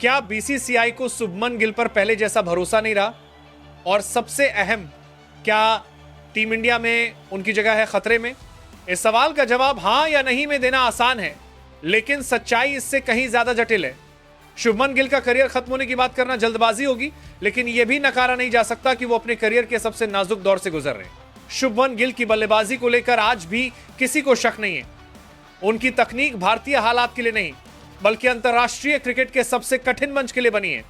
क्या बीसीसीआई को शुभमन गिल पर पहले जैसा भरोसा नहीं रहा? और सबसे अहम, क्या टीम इंडिया में उनकी जगह है खतरे में? इस सवाल का जवाब हां या नहीं में देना आसान है, लेकिन सच्चाई इससे कहीं ज्यादा जटिल है। शुभमन गिल का करियर खत्म होने की बात करना जल्दबाजी होगी, लेकिन यह भी नकारा नहीं जा सकता कि वो अपने करियर के सबसे नाजुक दौर से गुजर रहे हैं। शुभमन गिल की बल्लेबाजी को लेकर आज भी किसी को शक नहीं है। उनकी तकनीक भारतीय हालात के लिए नहीं, बल्कि अंतर्राष्ट्रीय क्रिकेट के सबसे कठिन मंच के लिए बनी है।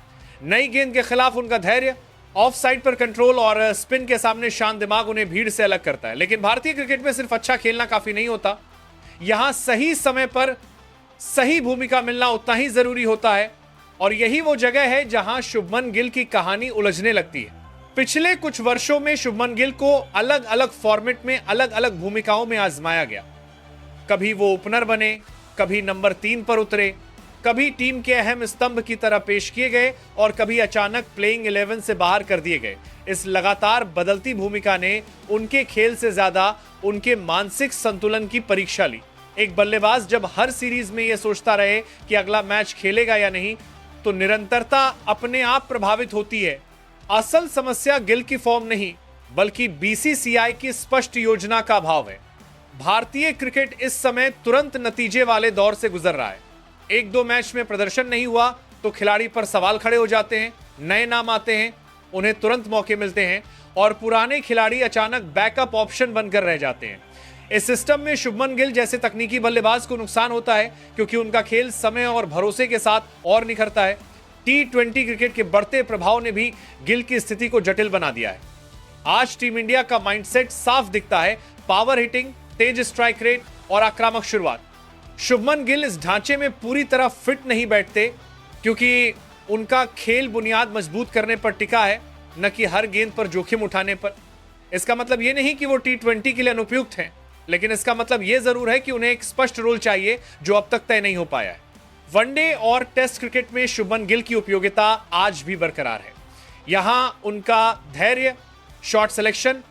नई गेंद के खिलाफ उनका धैर्य, ऑफ साइड पर कंट्रोल और स्पिन के सामने शांत दिमाग उन्हें भीड़ से अलग करता है। लेकिन भारतीय क्रिकेट में सिर्फ अच्छा खेलना काफी नहीं होता, यहां सही समय पर सही भूमिका मिलना उतना ही जरूरी होता है। और यही वो जगह है जहां शुभमन गिल की कहानी उलझने लगती है। पिछले कुछ वर्षों में शुभमन गिल को अलग अलग फॉर्मेट में अलग अलग भूमिकाओं में आजमाया गया। कभी वो ओपनर बने, कभी नंबर 3 पर उतरे, कभी टीम के अहम स्तंभ की तरह पेश किए गए और कभी अचानक प्लेइंग 11 से बाहर कर दिए गए। इस लगातार बदलती भूमिका ने उनके खेल से ज्यादा उनके मानसिक संतुलन की परीक्षा ली। एक बल्लेबाज जब हर सीरीज में यह सोचता रहे कि अगला मैच खेलेगा या नहीं, तो निरंतरता अपने आप प्रभावित होती है। असल समस्या गिल की फॉर्म नहीं, बल्कि बीसीसीआई की स्पष्ट योजना का अभाव है। भारतीय क्रिकेट इस समय तुरंत नतीजे वाले दौर से गुजर रहा है। 1-2 मैच में प्रदर्शन नहीं हुआ तो खिलाड़ी पर सवाल खड़े हो जाते हैं, नए नाम आते हैं, उन्हें तुरंत मौके मिलते हैं और पुराने खिलाड़ी अचानक बैकअप ऑप्शन बनकर रह जाते हैं। इस सिस्टम में शुभमन गिल जैसे तकनीकी बल्लेबाज को नुकसान होता है, क्योंकि उनका खेल समय और भरोसे के साथ और निखरता है। T20 क्रिकेट के बढ़ते प्रभाव ने भी गिल की स्थिति को जटिल बना दिया है। आज टीम इंडिया का माइंडसेट साफ दिखता है, पावर हिटिंग, तेज स्ट्राइक रेट और आक्रामक शुरुआत। शुभमन गिल इस ढांचे में पूरी तरह फिट नहीं बैठते, क्योंकि उनका खेल बुनियाद मजबूत करने पर टिका है, न कि हर गेंद पर जोखिम उठाने पर। इसका मतलब यह नहीं कि वो T20 के लिए अनुपयुक्त हैं, लेकिन इसका मतलब यह जरूर है कि उन्हें एक स्पष्ट रोल चाहिए जो अब तक तय नहीं हो पाया है। वनडे और टेस्ट क्रिकेट में शुभमन गिल की उपयोगिता आज भी बरकरार है। यहां उनका धैर्य, शॉट सिलेक्शन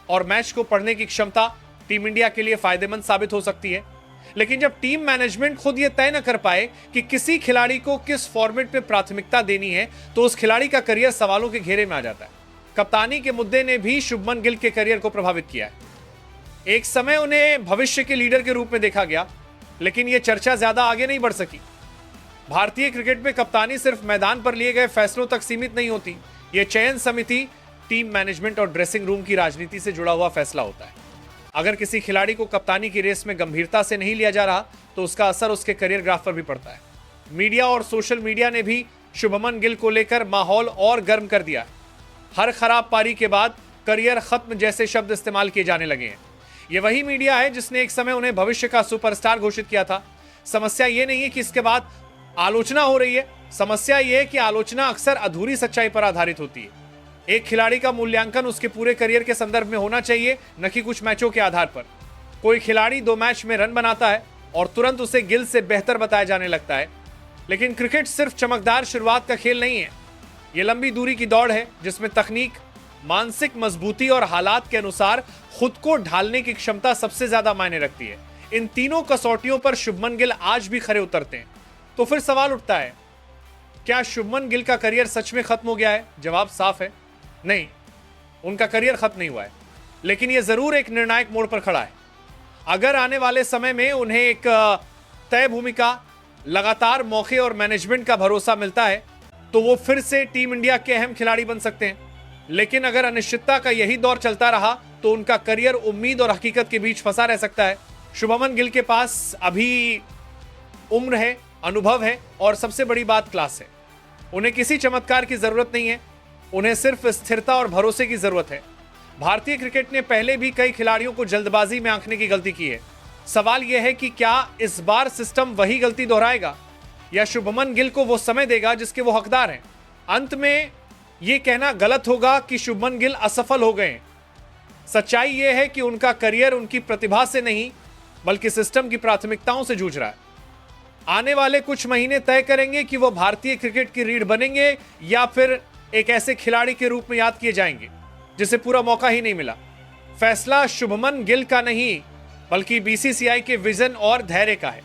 और मैच को पढ़ने की क्षमता टीम इंडिया के लिए फायदेमंद साबित हो सकती है। लेकिन जब टीम मैनेजमेंट खुद यह तय न कर पाए कि किसी खिलाड़ी को किस फॉर्मेट पे प्राथमिकता देनी है, तो उस खिलाड़ी का करियर सवालों के घेरे में आ जाता है। कप्तानी के मुद्दे ने भी शुभमन गिल के करियर को प्रभावित किया है। एक समय उन्हें भविष्य के लीडर के रूप में देखा गया, लेकिन यह चर्चा ज्यादा आगे नहीं बढ़ सकी। भारतीय क्रिकेट में कप्तानी सिर्फ मैदान पर लिए गए फैसलों तक सीमित नहीं होती। यह चयन समिति, टीम मैनेजमेंट और ड्रेसिंग रूम की राजनीति से जुड़ा हुआ फैसला होता है। अगर किसी खिलाड़ी को कप्तानी की रेस में गंभीरता से नहीं लिया जा रहा, तो उसका असर उसके करियर ग्राफ पर भी पड़ता है। मीडिया और सोशल मीडिया ने भी शुभमन गिल को लेकर माहौल और गर्म कर दिया। हर खराब पारी के बाद करियर खत्म जैसे शब्द इस्तेमाल किए जाने लगे हैं। यह वही मीडिया है जिसने एक समय उन्हें भविष्य का सुपरस्टार घोषित किया था। समस्या यह नहीं है कि इसके बाद आलोचना हो रही है, समस्या यह है कि आलोचना अक्सर अधूरी सच्चाई पर आधारित होती है। एक खिलाड़ी का मूल्यांकन उसके पूरे करियर के संदर्भ में होना चाहिए, न कि कुछ मैचों के आधार पर। कोई खिलाड़ी 2 मैच में रन बनाता है और तुरंत उसे गिल से बेहतर बताया जाने लगता है, लेकिन क्रिकेट सिर्फ चमकदार शुरुआत का खेल नहीं है। यह लंबी दूरी की दौड़ है, जिसमें तकनीक, मानसिक मजबूती और हालात के अनुसार खुद को ढालने की क्षमता सबसे ज्यादा मायने रखती है। इन तीनों कसौटियों पर शुभमन गिल आज भी खरे उतरते हैं। तो फिर सवाल उठता है, क्या शुभमन गिल का करियर सच में खत्म हो गया है? जवाब साफ है, नहीं, उनका करियर खत्म नहीं हुआ है, लेकिन यह जरूर एक निर्णायक मोड़ पर खड़ा है। अगर आने वाले समय में उन्हें एक तय भूमिका, लगातार मौके और मैनेजमेंट का भरोसा मिलता है, तो वो फिर से टीम इंडिया के अहम खिलाड़ी बन सकते हैं। लेकिन अगर अनिश्चितता का यही दौर चलता रहा, तो उनका करियर उम्मीद और हकीकत के बीच फंसा रह सकता है। शुभमन गिल के पास अभी उम्र है, अनुभव है और सबसे बड़ी बात क्लास है। उन्हें किसी चमत्कार की जरूरत नहीं है, उन्हें सिर्फ स्थिरता और भरोसे की जरूरत है। भारतीय क्रिकेट ने पहले भी कई खिलाड़ियों को जल्दबाजी में आंकने की गलती की है। सवाल यह है कि क्या इस बार सिस्टम वही गलती दोहराएगा, या शुभमन गिल को वो समय देगा जिसके वो हकदार हैं। अंत में यह कहना गलत होगा कि शुभमन गिल असफल हो गए। सच्चाई यह है कि उनका करियर उनकी प्रतिभा से नहीं, बल्कि सिस्टम की प्राथमिकताओं से जूझ रहा है। आने वाले कुछ महीने तय करेंगे कि वो भारतीय क्रिकेट की रीढ़ बनेंगे या फिर एक ऐसे खिलाड़ी के रूप में याद किए जाएंगे जिसे पूरा मौका ही नहीं मिला। फैसला शुभमन गिल का नहीं, बल्कि बीसीसीआई के विजन और धैर्य का है।